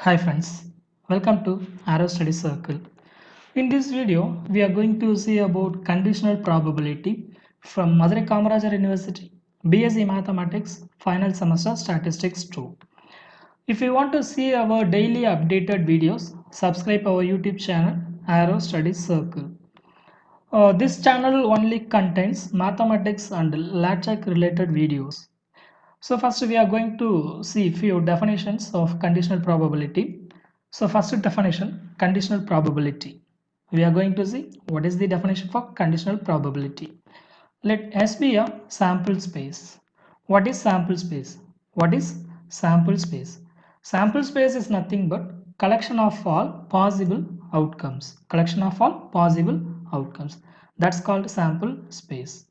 Hi friends, welcome to Arrow Study Circle. In this video, we are going to see about conditional probability from Madurai Kamarajar University, BSc Mathematics, final semester Statistics 2. If you want to see our daily updated videos, subscribe our YouTube channel Arrow Study Circle. This channel only contains mathematics and LaTeX related videos. So first we are going to see few definitions of conditional probability. So first definition, conditional probability. We are going to see what is the definition for conditional probability. Let S be a sample space. What is sample space? What is sample space? Sample space is nothing but collection of all possible outcomes. Collection of all possible outcomes. That's called sample space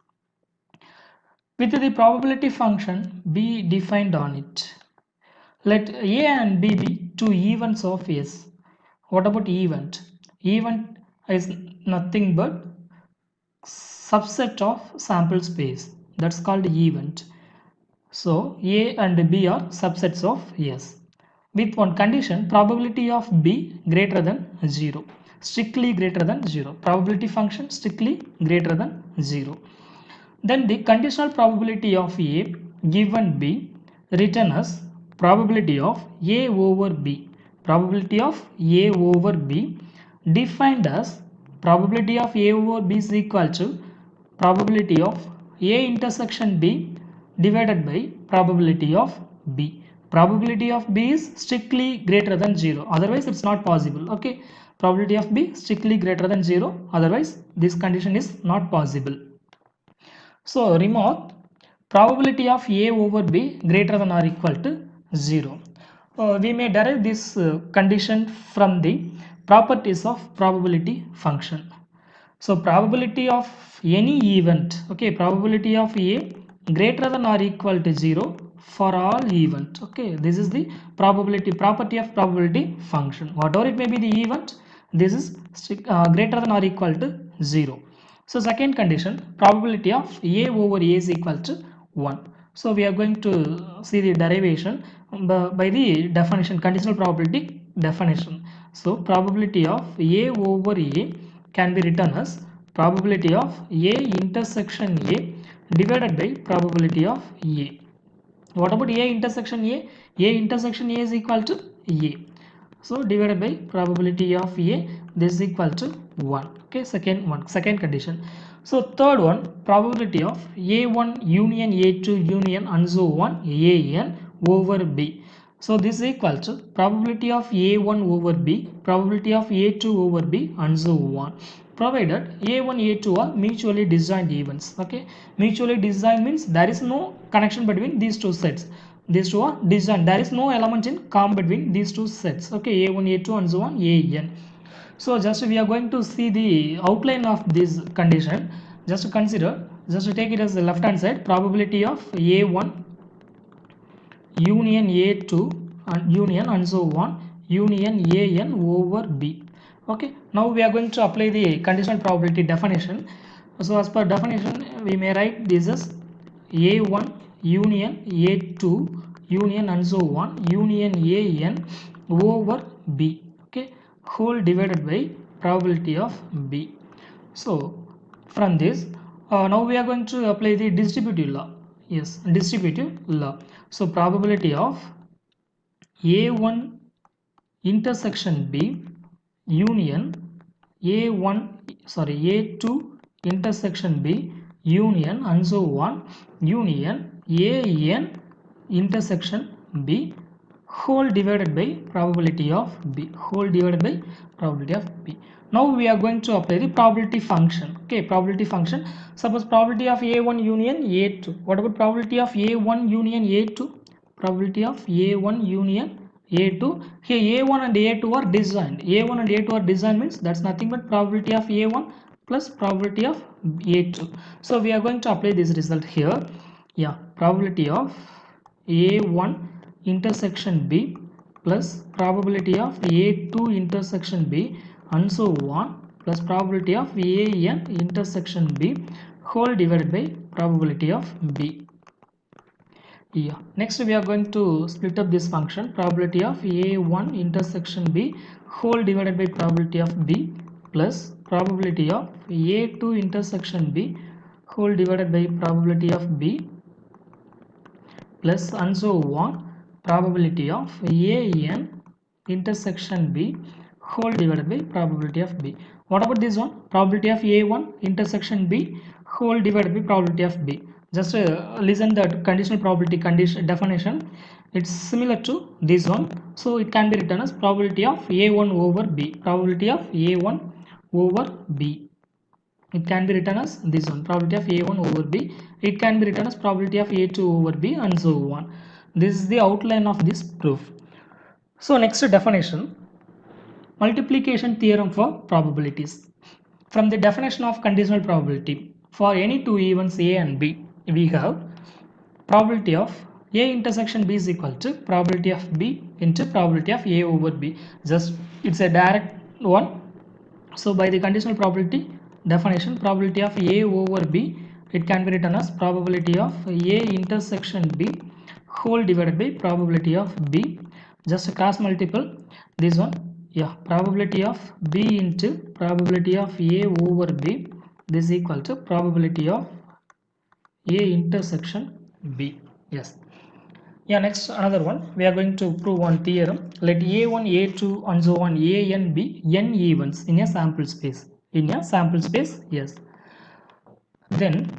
with the probability function b defined on it. Let A and B be two events of S. What about event? Event is nothing but subset of sample space. That's called event. So A and B are subsets of S. With one condition, probability of B greater than 0. Strictly greater than 0. Probability function strictly greater than 0. Then the conditional probability of A given B written as probability of A over B. Probability of A over B defined as probability of A over B is equal to probability of A intersection B divided by probability of B. Probability of B is strictly greater than 0, otherwise it's not possible. Okay, probability of B strictly greater than 0, otherwise this condition is not possible. So remark, probability of A over B greater than or equal to 0. We may derive this condition from the properties of probability function. So probability of any event, okay, probability of A greater than or equal to 0 for all event. Okay, this is the probability property of probability function. Whatever it may be the event, this is greater than or equal to 0. So second condition, probability of A over A is equal to 1. So we are going to see the derivation by the definition, conditional probability definition. So probability of A over A can be written as probability of A intersection A divided by probability of A. What about A intersection A? A intersection A is equal to A. So divided by probability of A, this is equal to 1. Okay, second condition. So third one, probability of A1 union A2 union and so on AN over B. So this is equal to probability of A1 over B, probability of A2 over B and so on. Provided A1, A2 are mutually disjoint events. Okay, mutually disjoint means there is no connection between these two sets. These two are disjoint. There is no element in common between these two sets. Okay, A1, A2 and so on AN. So just we are going to see the outline of this condition. Just to consider, just to take it as the left hand side, probability of A1 union A2 and union and so on union AN over B. Okay, now we are going to apply the conditional probability definition. So as per definition, we may write this as A1 union A2 union and so on union AN over B. Okay, whole divided by probability of B. So from this, now we are going to apply the distributive law. Yes, distributive law. So probability of A1 intersection B union A2 intersection B union and so on union AN intersection B whole divided by probability of B, whole divided by probability of B. Now we are going to apply the probability function. Okay, probability function. Suppose probability of A1 union A2. What about probability of A1 union A2? Probability of A1 union A2. Here A1 and A2 are disjoint. A1 and A2 are disjoint means that's nothing but probability of A1 plus probability of A2. So we are going to apply this result here. Yeah, probability of A1 intersection B plus probability of A2 intersection B and so on plus probability of AN intersection B whole divided by probability of B. Yeah. Next we are going to split up this function, probability of A1 intersection B whole divided by probability of B plus probability of A2 intersection B whole divided by probability of B plus and so on, probability of AN intersection B whole divided by probability of B. What about this one? Probability of A1 intersection B whole divided by probability of B. Just listen the conditional probability condition definition. It's similar to this one. So it can be written as probability of A1 over B. Probability of A1 over B. It can be written as this one, probability of A1 over B. It can be written as probability of A2 over B and so on. This is the outline of this proof. So next definition, multiplication theorem for probabilities. From the definition of conditional probability, for any two events A and B, we have probability of A intersection B is equal to probability of B into probability of A over B. Just it's a direct one. So by the conditional probability definition, probability of A over B, it can be written as probability of A intersection B whole divided by probability of B. Just cross multiple this one. Yeah, probability of B into probability of A over B, this is equal to probability of A intersection B. Yes. Yeah, next another one. We are going to prove one theorem. Let A1, A2 and so on A and B n events in a sample space. In a sample space, yes. Then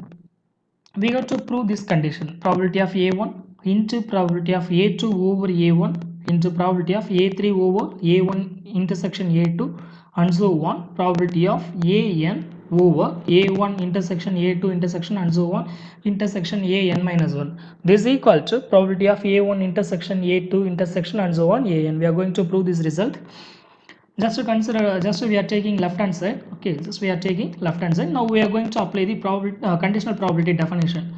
we got to prove this condition. Probability of A1 into probability of A2 over A1 into probability of A3 over A1 intersection A2 and so on. Probability of AN over A1 intersection A2 intersection and so on intersection AN minus 1. This is equal to probability of A1 intersection A2 intersection and so on AN. We are going to prove this result. Just to consider, just we are taking left hand side. Okay, just we are taking left hand side. Now we are going to apply the conditional probability definition.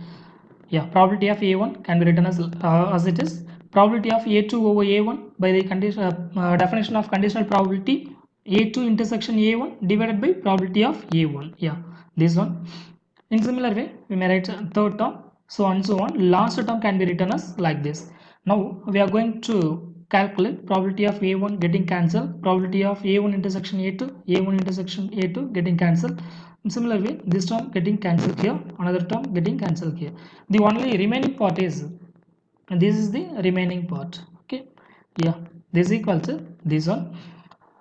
Yeah, probability of A1 can be written as it is. Probability of A2 over A1 by the condition definition of conditional probability A2 intersection A1 divided by probability of A1. Yeah, this one. In similar way, we may write third term, so on and so on. Last term can be written as like this. Now we are going to calculate probability of A1 getting cancelled, probability of A1 intersection A2, A1 intersection A2 getting cancelled. In similar way, this term getting cancelled here, another term getting cancelled here. The only remaining part is, this is the remaining part. Okay, yeah, this is equal to this one.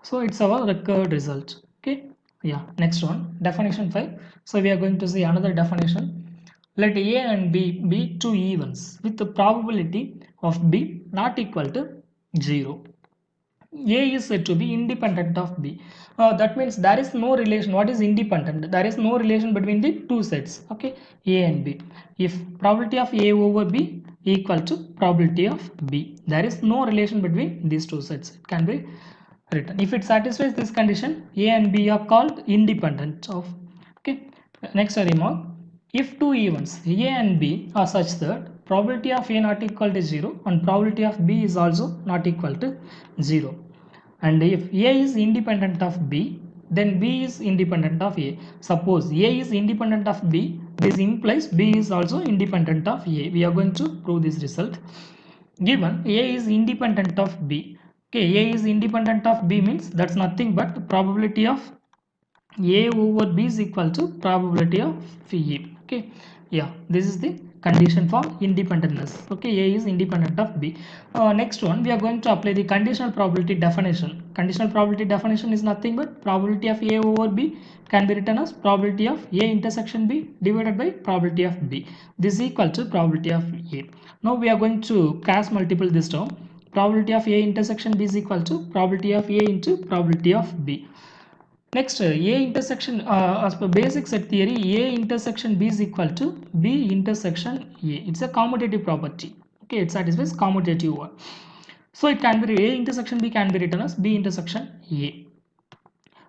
So it's our required result. Okay, yeah, next one, definition 5. So we are going to see another definition. Let A and B be two events with the probability of B not equal to 0. A is said to be independent of B. That means there is no relation. What is independent? There is no relation between the two sets. Okay, A and B. If probability of A over B equal to probability of B, there is no relation between these two sets. It can be written. If it satisfies this condition, A and B are called independent of. Okay. Next remark. If two events A and B are such that probability of A not equal to 0 and probability of B is also not equal to 0, and if A is independent of B, then B is independent of A. Suppose A is independent of B, this implies B is also independent of A. We are going to prove this result. Given A is independent of B, okay, A is independent of B means that's nothing but probability of A over B is equal to probability of A. Okay, yeah, this is the condition for independentness. Okay, A is independent of B. Next one, we are going to apply the conditional probability definition. Conditional probability definition is nothing but probability of A over B can be written as probability of A intersection B divided by probability of B. This is equal to probability of A. Now we are going to cross multiple this term. Probability of A intersection B is equal to probability of A into probability of B. Next, A intersection, as per basic set theory, A intersection B is equal to B intersection A. It's a commutative property. Okay, it satisfies commutative one. So it can be A intersection B can be written as B intersection A.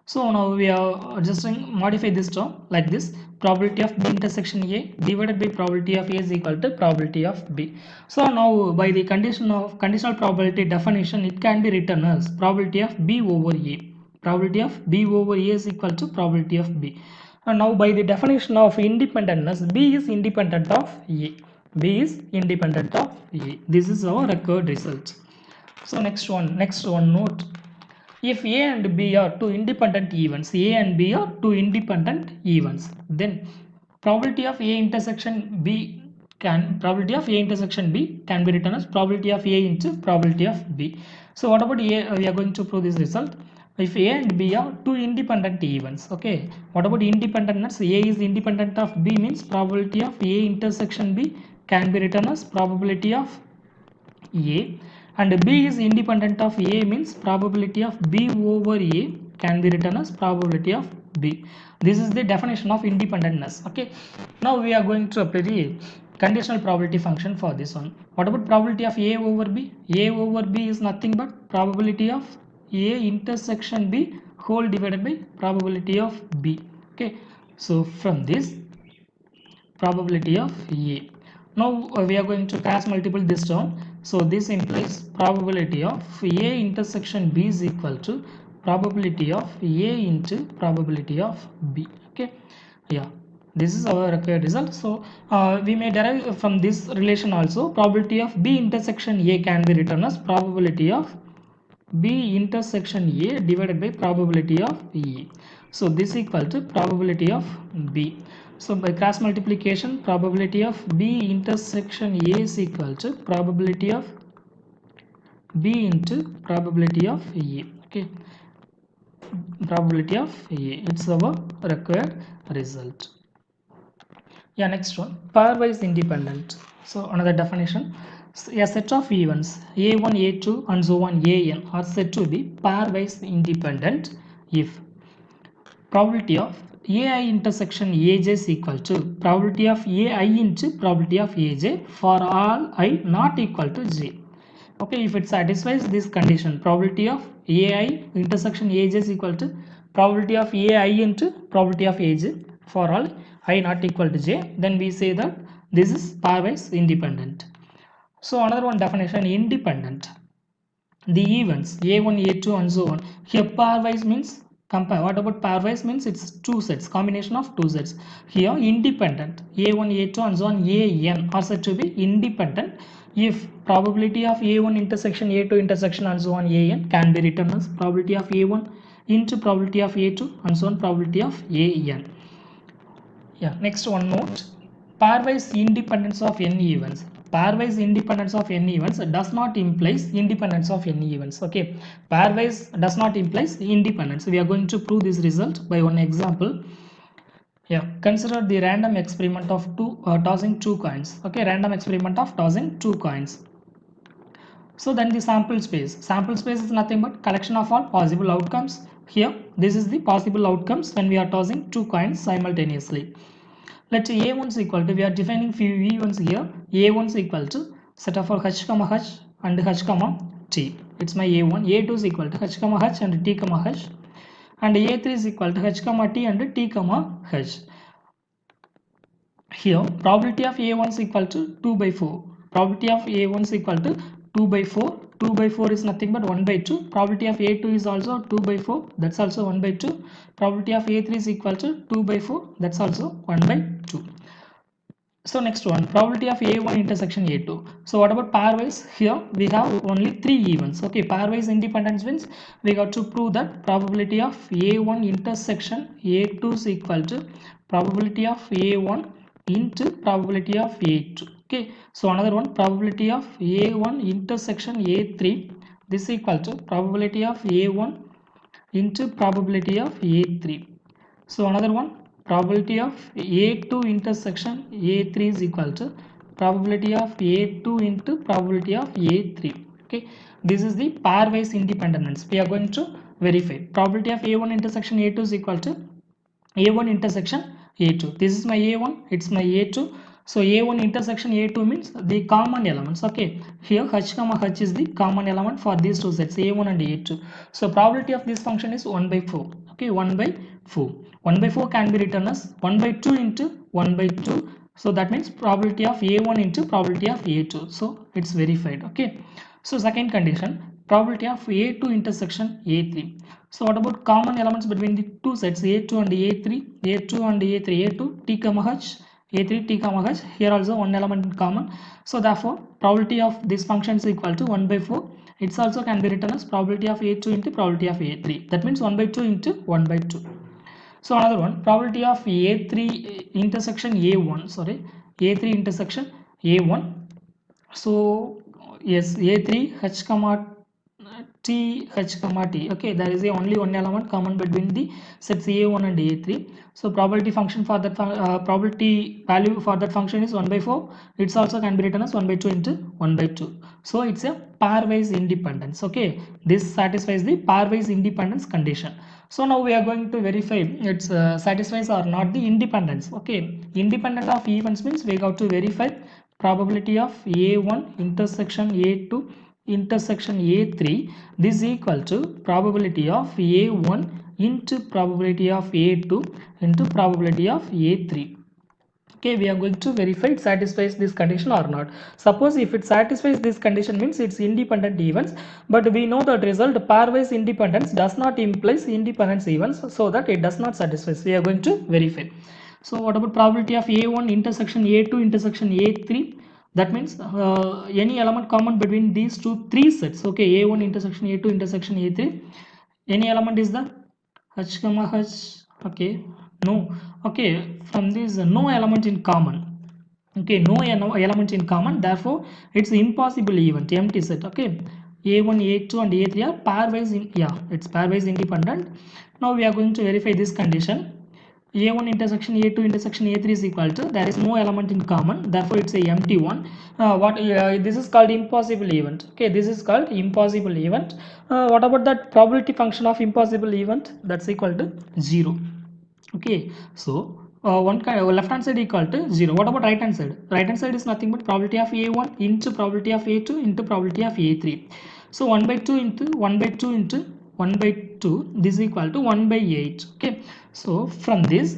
So now we are just modify this term like this. Probability of B intersection A divided by probability of A is equal to probability of B. So now by the condition of conditional probability definition, it can be written as probability of B over A. Probability of B over A is equal to probability of B. And now by the definition of independentness, B is independent of A. B is independent of A. This is our required result. So next one note. If A and B are two independent events, A and B are two independent events, then probability of A intersection B can be written as probability of A into probability of B. So what about A? We are going to prove this result. If A and B are two independent events, okay. What about independentness? A is independent of B means probability of A intersection B can be written as probability of A, and B is independent of A means probability of B over A can be written as probability of B. This is the definition of independentness. Okay. Now we are going to apply the conditional probability function for this one. What about probability of A over B? A over B is nothing but probability of A intersection B whole divided by probability of B. Okay. So from this probability of A. Now we are going to cross multiply this term. So this implies probability of A intersection B is equal to probability of A into probability of B. Okay. Yeah. This is our required result. So we may derive from this relation also probability of B intersection A can be written as probability of B intersection A divided by probability of A. So this equal to probability of B. So by cross multiplication, probability of B intersection A is equal to probability of B into probability of A. Okay, probability of A. It's our required result. Yeah, next one, pairwise independent. So another definition, a set of events A1, A2 and so on AN are said to be pairwise independent if probability of AI intersection AJ is equal to probability of AI into probability of AJ for all I not equal to J. Okay, if it satisfies this condition, probability of AI intersection AJ is equal to probability of AI into probability of AJ for all I not equal to J, then we say that this is pairwise independent. So another one definition, independent. The events A1, A2 and so on. Here pairwise means compare. What about pairwise means it's two sets, combination of two sets. Here independent A1, A2 and so on AN are said to be independent if probability of A1 intersection A2 intersection and so on AN can be written as probability of A1 into probability of A2 and so on probability of AN. Yeah, next one note, pairwise independence of n events. Pairwise independence of n events does not implies independence of n events. Okay, pairwise does not implies independence. We are going to prove this result by one example. Yeah, consider the random experiment of tossing two coins. Okay, random experiment of tossing two coins. So then the sample space is nothing but collection of all possible outcomes. Here, this is the possible outcomes when we are tossing two coins simultaneously. Let A1 is equal to, we are defining few events here. A1 is equal to set of h comma h and h comma t. It's my A1. A2 is equal to h comma h and t comma h. And A3 is equal to h comma t and t comma h. Here, probability of A1 is equal to 2 by 4. Probability of A1 is equal to 2 by 4. 2 by 4 is nothing but 1 by 2. Probability of A2 is also 2 by 4. That's also 1 by 2. Probability of A3 is equal to 2 by 4. That's also 1 by 2. So next one, probability of A1 intersection A2. So what about pairwise? Here we have only three events. Okay, pairwise independence means we got to prove that probability of A1 intersection A2 is equal to probability of A1 into probability of A2. Okay, so another one, probability of A1 intersection A3. This is equal to probability of A1 into probability of A3. So another one, probability of A2 intersection A3 is equal to probability of A2 into probability of A3. Okay, this is the pairwise independence. We are going to verify probability of A1 intersection A2 is equal to A1 intersection A2. This is my A1, it's my A2. So A1 intersection A2 means the common elements. Okay, here h comma h is the common element for these two sets A1 and A2. So probability of this function is 1 by 4. Okay, 1 by 4. 1 by 4 can be written as 1 by 2 into 1 by 2. So that means probability of A1 into probability of A2. So it's verified. Okay. So second condition, probability of A2 intersection A3. So what about common elements between the two sets A2 and A3? A2 and A3, A2 t comma h, a3 t comma h, here also one element in common, so therefore probability of this function is equal to 1 by 4. It's also can be written as probability of a2 into probability of a3, that means 1 by 2 into 1 by 2. So another one, probability of a3 intersection a1, sorry, a3 intersection a1. So yes, a3 h comma t h comma t, okay, there is only one element common between the sets a1 and a3. So probability function for that probability value for that function is 1 by 4. It's also can be written as 1 by 2 into 1 by 2. So it's a pairwise independence, okay, this satisfies the pairwise independence condition. So now we are going to verify it's satisfies or not the independence, okay. Independent of events means we got to verify probability of a1 intersection a2 intersection a3, this is equal to probability of a1 into probability of a2 into probability of a3. Okay, we are going to verify it satisfies this condition or not. Suppose if it satisfies this condition means it's independent events, but we know that result pairwise independence does not implies independence events, so that it does not satisfy. We are going to verify. So what about probability of a1 intersection a2 intersection a3? That means any element common between these three sets, okay, a1 intersection a2 intersection a3, any element is the h comma h, okay, no, okay, from this no element in common, okay, no element in common, therefore it's impossible event, empty set, okay. a1 a2 and a3 are pairwise in, yeah, it's pairwise independent. Now we are going to verify this condition. a1 intersection a2 intersection a3 is equal to, there is no element in common, therefore it's a empty one. This is called impossible event, okay, this is called impossible event. What about that probability function of impossible event? That's equal to 0, okay. So one kind of left hand side equal to 0. What about right hand side? Right hand side is nothing but probability of a1 into probability of a2 into probability of a3. So 1 by 2 into 1 by 2 into 1 by 2, this is equal to 1 by 8, okay. So from this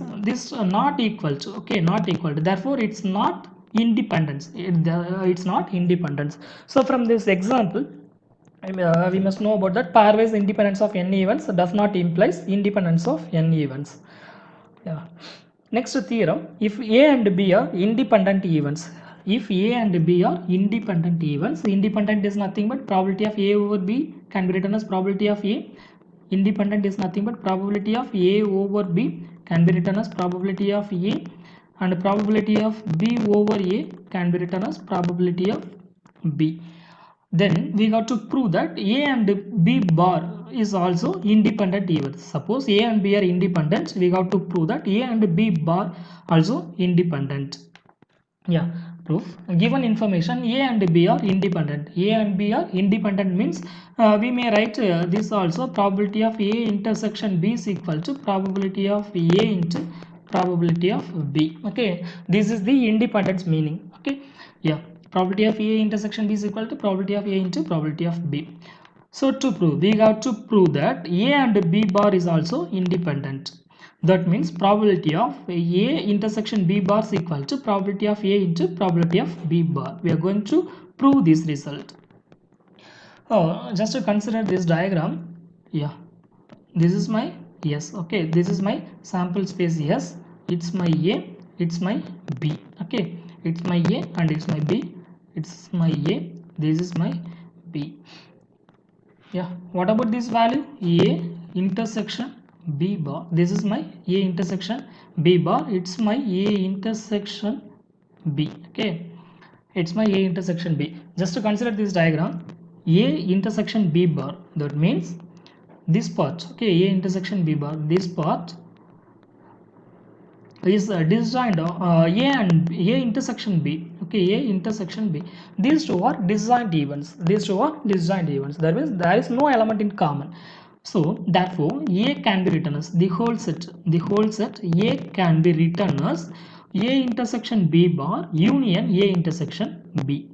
not equal to, okay, not equal to, therefore it's not independence, it's not independence. So from this example we must know about that pairwise independence of n events does not implies independence of n events. Yeah. Next theorem, if A and B are independent events, if A and B are independent events, independent is nothing but probability of A over B can be written as probability of A. Independent is nothing but probability of A over B can be written as probability of A, and probability of B over A can be written as probability of B. Then we got to prove that A and B bar is also independent events. Suppose A and B are independent, we got to prove that A and B bar also independent. Yeah, proof. Given information A and B are independent. A and B are independent means we may write this also, probability of A intersection B is equal to probability of A into probability of B. Okay, this is the independence meaning. Okay, yeah, probability of A intersection B is equal to probability of A into probability of B. So to prove, we have to prove that A and B bar is also independent. That means probability of A intersection B bar is equal to probability of A into probability of B bar. We are going to prove this result. Just to consider this diagram, yeah, this is my S, okay, this is my sample space S, it's my A, it's my B, okay, it's my A and it's my B, it's my A, this is my B. Yeah, what about this value? A intersection B bar, this is my A intersection B bar, it's my A intersection B, okay, it's my A intersection B. Just to consider this diagram, A intersection B bar, that means this part, okay, A intersection B bar, this part is disjoint A and A intersection B, okay, A intersection B, these two are disjoint events, these two are disjoint events, that means there is no element in common. So therefore A can be written as the whole set A can be written as A intersection B bar union A intersection B.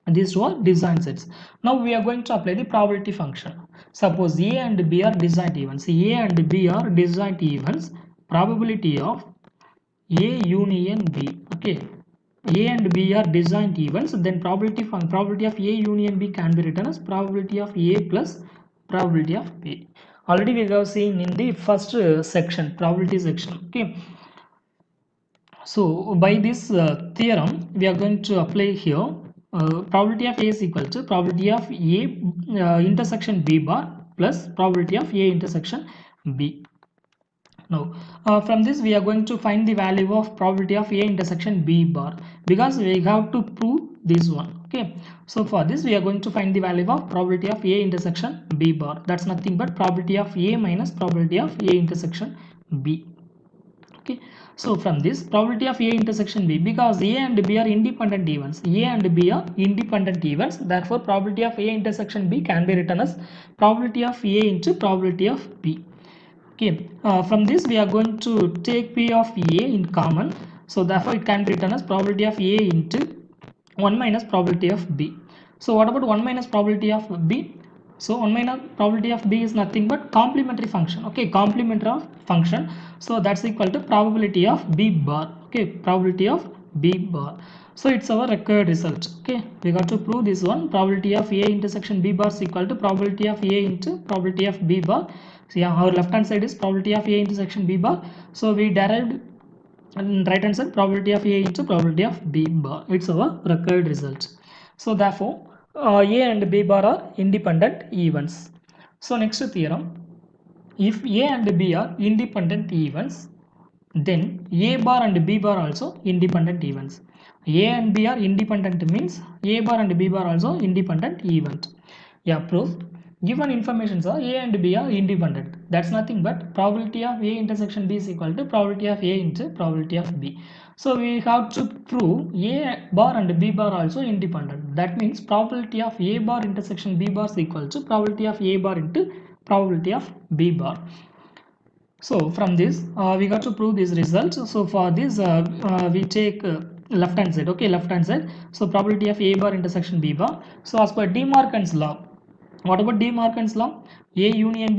These two are disjoint sets. Now we are going to apply the probability function. Suppose A and B are disjoint events. A and B are disjoint events. Probability of A union B. Okay. A and B are disjoint events. Then probability of A union B can be written as probability of A plus probability of B. Already we have seen in the first section, probability section. Okay. So by this theorem, we are going to apply here probability of A is equal to probability of A intersection B bar plus probability of A intersection B. Now, from this we are going to find the value of probability of A intersection B bar, because we have to prove this one. Okay, so for this we are going to find the value of probability of A intersection B bar. That's nothing but probability of A minus probability of A intersection B. Okay, so from this probability of A intersection B, because A and B are independent events, A and B are independent events, therefore probability of A intersection B can be written as probability of A into probability of B. Okay, from this we are going to take P of A in common, so therefore it can be written as probability of A into 1 minus probability of B. So what about 1 minus probability of B? So 1 minus probability of B is nothing but complementary function. Okay, complementary of function, so that's equal to probability of B bar. Okay, probability of B bar. So it's our required result. Okay, we got to prove this one. Probability of A intersection B bar is equal to probability of A into probability of B bar. So yeah, our left hand side is probability of A intersection B bar, so we derived, and right hand side probability of A into probability of B bar. It's our required result. So therefore A and B bar are independent events. So next theorem, if A and B are independent events, then A bar and B bar also independent events. A and B are independent means A bar and B bar also independent event. Yeah, proof. Given informations are A and B are independent. That's nothing but probability of A intersection B is equal to probability of A into probability of B. So we have to prove A bar and B bar also independent. That means probability of A bar intersection B bar is equal to probability of A bar into probability of B bar. So from this we got to prove this result. So for this we take left hand side. Okay, left hand side. So probability of A bar intersection B bar. So as per De Morgan's law, what about De Morgan's law? A union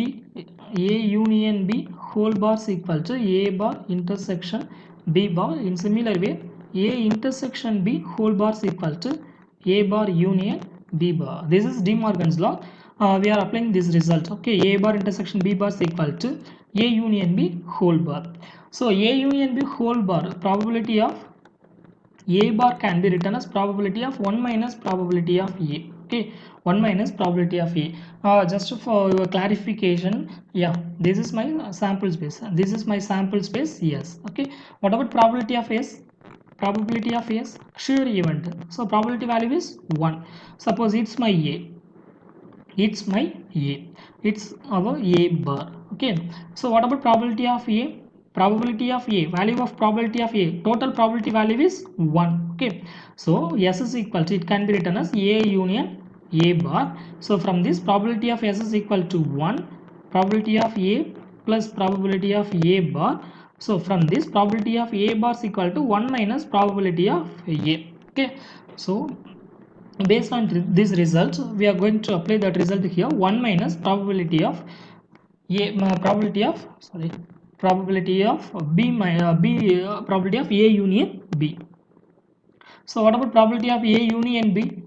B whole bar is equal to A bar intersection B bar. In similar way, A intersection B whole bar is equal to A bar union B bar. This is De Morgan's law. We are applying this result. Okay, A bar intersection B bar is equal to A union B whole bar. So A union B whole bar, probability of A bar can be written as probability of 1 minus probability of A. Okay, 1 minus probability of A. Just for your clarification, yeah, this is my sample space. This is my sample space. Yes. Okay. What about probability of S? Probability of S, sure event. So probability value is 1. Suppose it's my A. It's my A. It's our A bar. Okay. So what about probability of A? Probability of A, value of probability of A, total probability value is 1. Okay. So S is equal to, it can be written as A union A bar. So from this, probability of S is equal to 1, probability of A plus probability of A bar. So from this, probability of A bar is equal to 1 minus probability of A. Okay. So based on this result, we are going to apply that result here. 1 minus probability of A, probability of B, probability of A union B. So what about probability of A union B?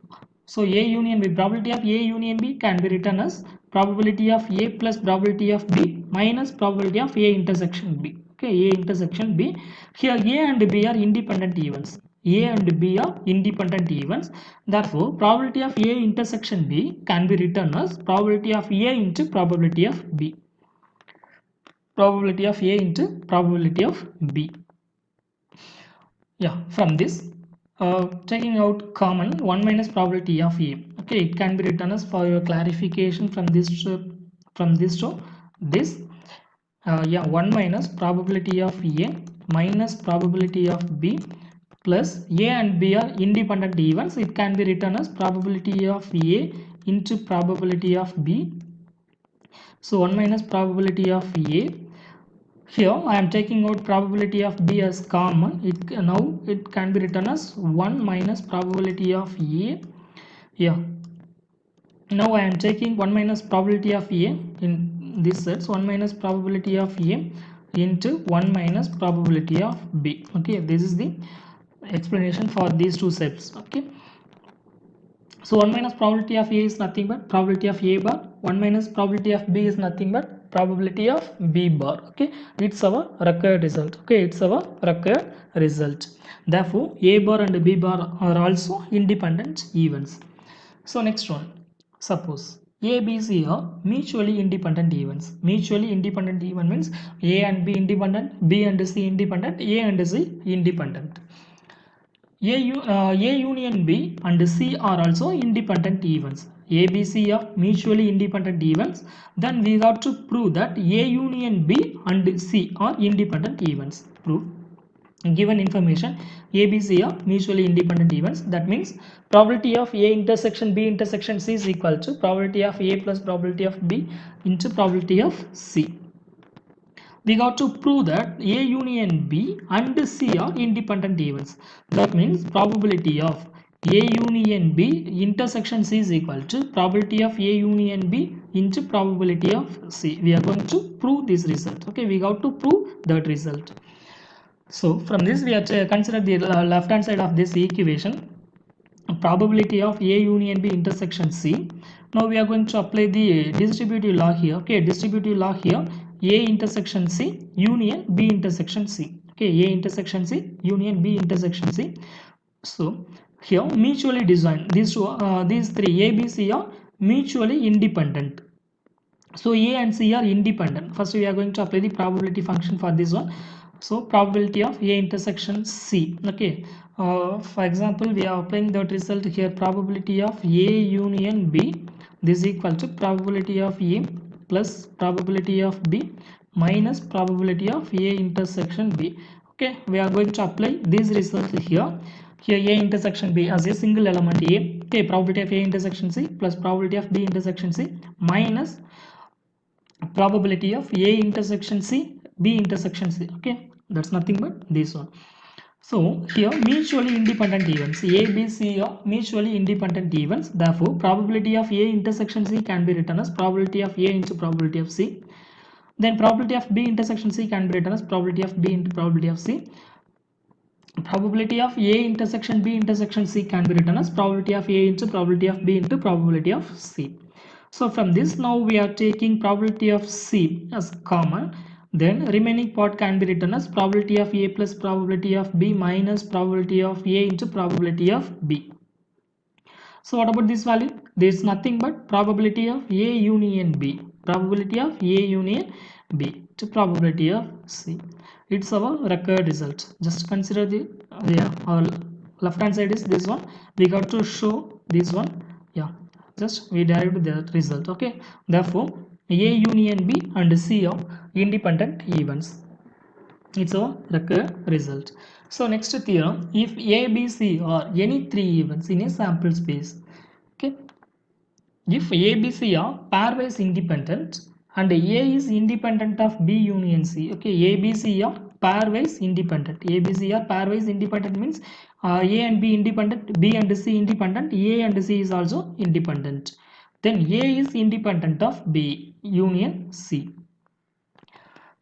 So A union B, probability of A union B can be written as probability of A plus probability of B minus probability of A intersection B. Okay, A intersection B. Here A and B are independent events. A and B are independent events. Therefore, probability of A intersection B can be written as probability of A into probability of B. Probability of A into probability of B. Yeah, from this, taking out common 1 minus probability of A. Okay, it can be written as, for your clarification, from this to this. Yeah, 1 minus probability of A minus probability of B plus A and B are independent events. It can be written as probability of A into probability of B. So 1 minus probability of A. Here I am taking out probability of B as common. Now it can be written as 1 minus probability of A. Yeah. Now I am taking 1 minus probability of A in this sets, 1 minus probability of A into 1 minus probability of B. Okay, this is the explanation for these two sets. Okay. So 1 minus probability of A is nothing but probability of A bar. 1 minus probability of B is nothing but probability of B bar. Okay, it's our required result. Okay, it's our required result. Therefore, A bar and B bar are also independent events. So next one, suppose A, B, C are mutually independent events. Mutually independent event means A and B independent, B and C independent, A and C independent. A union B and C are also independent events. A, B, C are mutually independent events. Then we got to prove that A union B and C are independent events. Proof. Given information A, B, C are mutually independent events. That means probability of A intersection B intersection C is equal to probability of A plus probability of B into probability of C. We got to prove that A union B and C are independent events. That means probability of A union B intersection C is equal to probability of A union B into probability of C. We are going to prove this result. Okay, we got to prove that result. So from this we have to consider the left hand side of this equation, probability of A union B intersection C. Now we are going to apply the distributive law here. Okay, distributive law here, A intersection C union B intersection C. Okay, A intersection C union B intersection C. So here mutually disjoint, these three A, B, C are mutually independent. So A and C are independent. First we are going to apply the probability function for this one. So probability of A intersection C. Okay, for example we are applying that result here, probability of A union B, this is equal to probability of A plus probability of B minus probability of A intersection B. Okay, we are going to apply this result here. Here A intersection B as a single element A. Okay, probability of A intersection C plus probability of B intersection C minus probability of A intersection C, B intersection C. Okay, that's nothing but this one. So here mutually independent events, A, B, C are mutually independent events. Therefore, probability of A intersection C can be written as probability of A into probability of C. Then probability of B intersection C can be written as probability of B into probability of C. Probability of A intersection B intersection C can be written as probability of A into probability of B into probability of C. So from this now we are taking probability of C as common. Then remaining part can be written as probability of A plus probability of B minus probability of A into probability of B. So what about this value? There is nothing but probability of A union B. Probability of A union B to probability of C. It's our required result. Just consider the our left hand side is this one. We got to show this one. Yeah, just we derived the result. Okay. Therefore, A union B and C are independent events. It's our required result. So next theorem, if A, B, C are any three events in a sample space, okay, if A, B, C are pairwise independent and A is independent of B union C, okay, A, B, C are pairwise independent. A, B, C are pairwise independent means A and B independent, B and C independent, A and C is also independent. Then A is independent of B union C.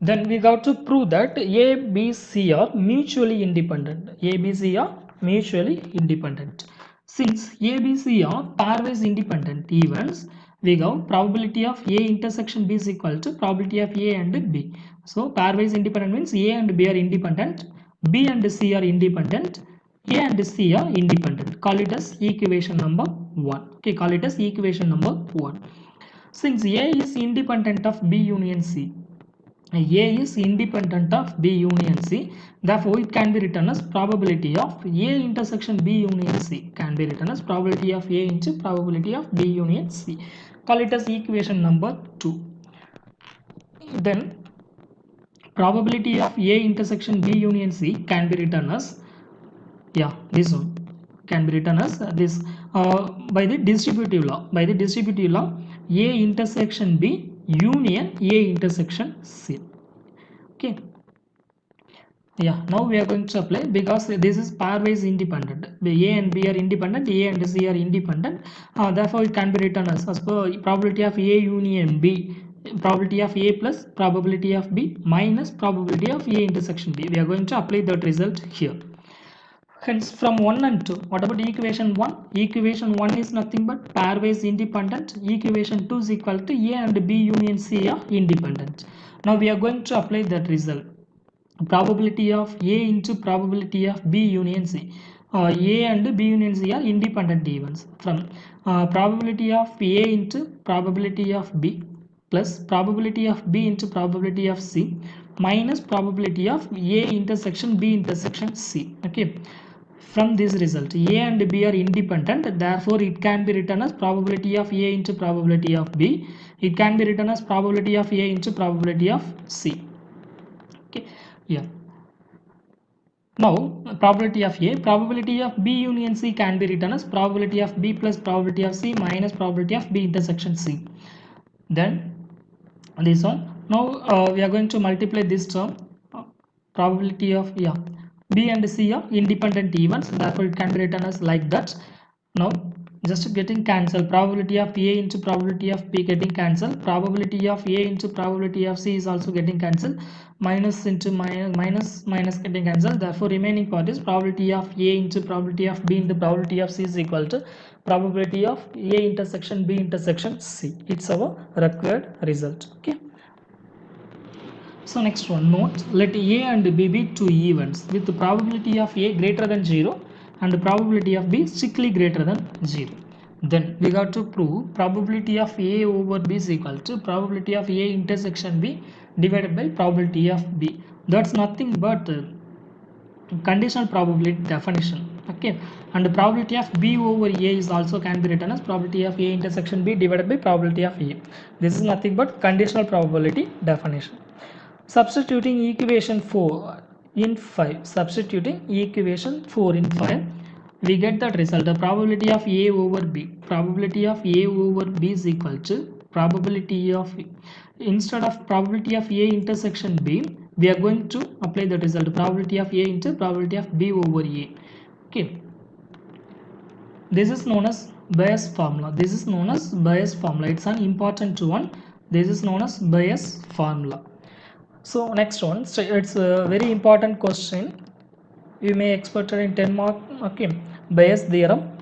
Then we got to prove that A, B, C are mutually independent. A, B, C are mutually independent. Since A, B, C are pairwise independent events, we got probability of A intersection B is equal to probability of A and B. So pairwise independent means A and B are independent, B and C are independent, A and C are independent. Call it as equation number 1. Okay, call it as equation number 1. Since A is independent of B union C, A is independent of B union C, therefore it can be written as probability of A intersection B union C can be written as probability of A into probability of B union C. Call it as equation number 2. Then probability of A intersection B union C can be written as, yeah, this one can be written as this by the distributive law. By the distributive law, A intersection B union A intersection C. Okay. Yeah, now we are going to apply because this is pairwise independent. A and B are independent, A and C are independent. Therefore, it can be written as per probability of A union B, probability of A plus probability of B minus probability of A intersection B. We are going to apply that result here. Hence from 1 and 2, what about equation 1? Equation 1 is nothing but pairwise independent. Equation 2 is equal to A and B union C are independent. Now we are going to apply that result. Probability of A into probability of B union C. A and B union C are independent events. From probability of A into probability of B plus probability of B into probability of C minus probability of A intersection B intersection C. Okay. From this result, A and B are independent, therefore it can be written as probability of A into probability of B. It can be written as probability of A into probability of C. Okay, yeah. Now, probability of A, probability of B union C can be written as probability of B plus probability of C minus probability of B intersection C. Then this one. Now we are going to multiply this term. Probability of B and C are independent events, therefore it can be written as like that. Now just getting cancelled, probability of A into probability of B getting cancelled, probability of A into probability of C is also getting cancelled, minus into minus getting cancelled, therefore remaining part is probability of A into probability of B into probability of C is equal to probability of A intersection B intersection C. It's our required result. Okay. So next one, note, let A and B be two events with the probability of A greater than 0 and the probability of B strictly greater than 0. Then we got to prove probability of A over B is equal to probability of A intersection B divided by probability of B. That's nothing but conditional probability definition. Okay, and the probability of B over A is also can be written as probability of A intersection B divided by probability of A. This is nothing but conditional probability definition. Substituting equation 4 in 5, substituting equation 4 in 5, we get that result. The probability of A over B, probability of A over B is equal to probability of, instead of probability of A intersection B, we are going to apply the result, probability of A into probability of B over A. Okay, this is known as Bayes formula. This is known as Bayes formula. It's an important one. This is known as Bayes formula. So next one, so it's a very important question. You may expect it in 10 mark. Okay, Bayes theorem.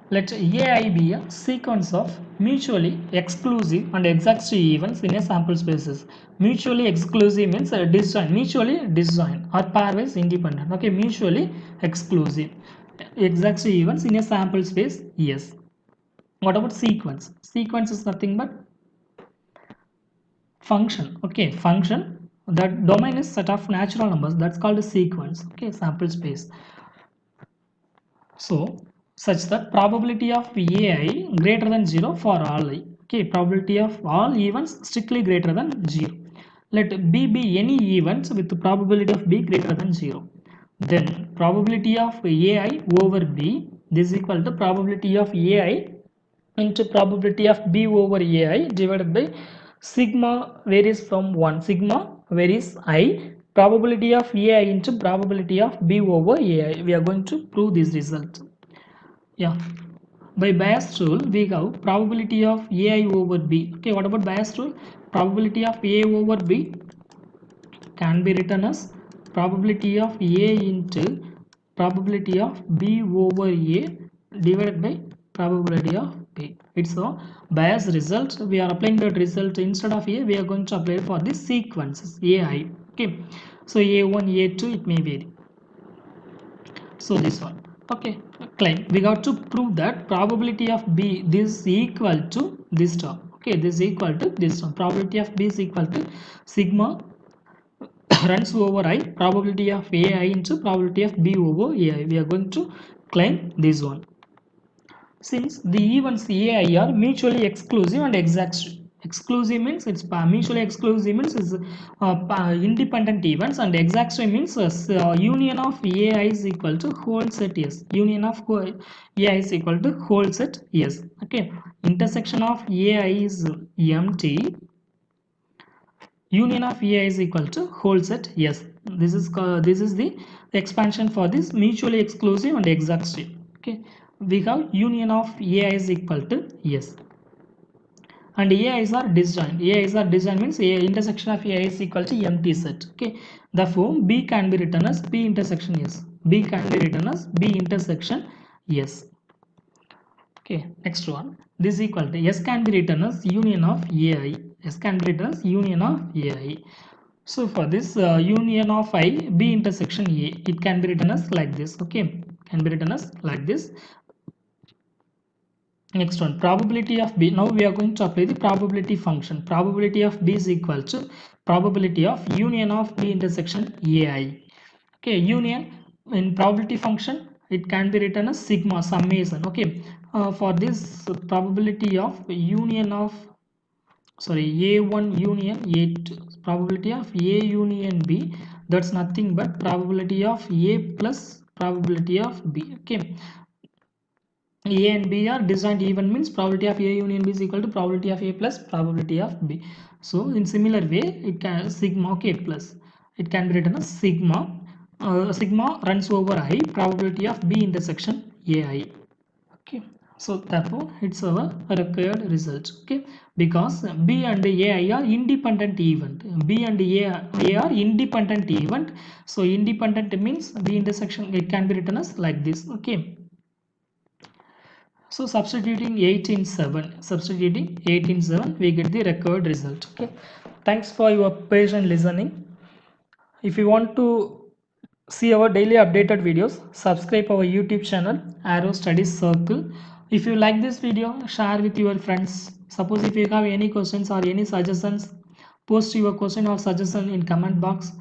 Let AI be a sequence of mutually exclusive and exact events in a sample spaces. Mutually exclusive means disjoint, mutually disjoint or pairwise independent. Okay, mutually exclusive exact events in a sample space. Yes. What about sequence? Sequence is nothing but function. Okay, function. That domain is set of natural numbers. That's called a sequence. Okay, sample space. So such that probability of AI greater than 0 for all I. Okay, probability of all events strictly greater than 0. Let B be any events with the probability of B greater than 0. Then probability of AI over B, this is equal to probability of AI into probability of B over AI divided by sigma varies from 1, sigma varies I, probability of AI into probability of B over AI. We are going to prove this result. Yeah, by Bayes rule we have probability of AI over B. Okay, what about Bayes rule? Probability of A over B can be written as probability of A into probability of B over A divided by probability of B. It's a Bayes result. We are applying that result instead of A. We are going to apply for the sequences AI. Okay, so A1, A2 it may vary. So this one. Okay, claim we got to prove that probability of B this is equal to this term. Okay, this is equal to this term. Probability of B is equal to sigma runs over I, probability of AI into probability of B over AI. We are going to claim this one. Since the events AI are mutually exclusive and exact. Exclusive means it's mutually exclusive means is independent events, and exact means union of AI is equal to whole set yes. Union of AI is equal to whole set yes. Okay. Intersection of AI is empty. Union of AI is equal to whole set yes. This is the expansion for this mutually exclusive and exact state. Okay, we have union of AI is equal to yes, and AIs are disjoint. AIs are disjoint means A intersection of AI is equal to empty set. Okay, therefore B can be written as B intersection yes. B can be written as B intersection S. Okay, next one. This is equal to S can be written as union of AI. S can be written as union of AI. So for this union of I, B intersection A, it can be written as like this. Okay, can be written as like this. Next one, probability of B. Now we are going to apply the probability function. Probability of B is equal to probability of union of B intersection AI. Okay, union in probability function, it can be written as sigma summation. Okay, for this probability of union of A1 union A2, probability of A union B, that's nothing but probability of A plus probability of B. Okay, A and B are disjoint even, means probability of A union B is equal to probability of A plus probability of B. So in similar way, it can sigma, okay, plus it can be written as sigma. Sigma runs over I, probability of B intersection AI. Okay, so therefore it's our required result. Okay, because B and AI are independent event. B and A are independent event. So independent means B intersection, it can be written as like this. Okay. So substituting 8 in 7, we get the required result. Okay. Thanks for your patient listening. If you want to see our daily updated videos, subscribe our YouTube channel Arrow Studies Circle. If you like this video, share with your friends. Suppose if you have any questions or any suggestions, post your question or suggestion in comment box.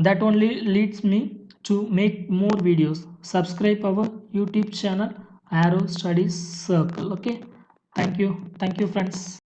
That only leads me to make more videos. Subscribe our YouTube channel Arrow Studies Circle. Okay, thank you friends.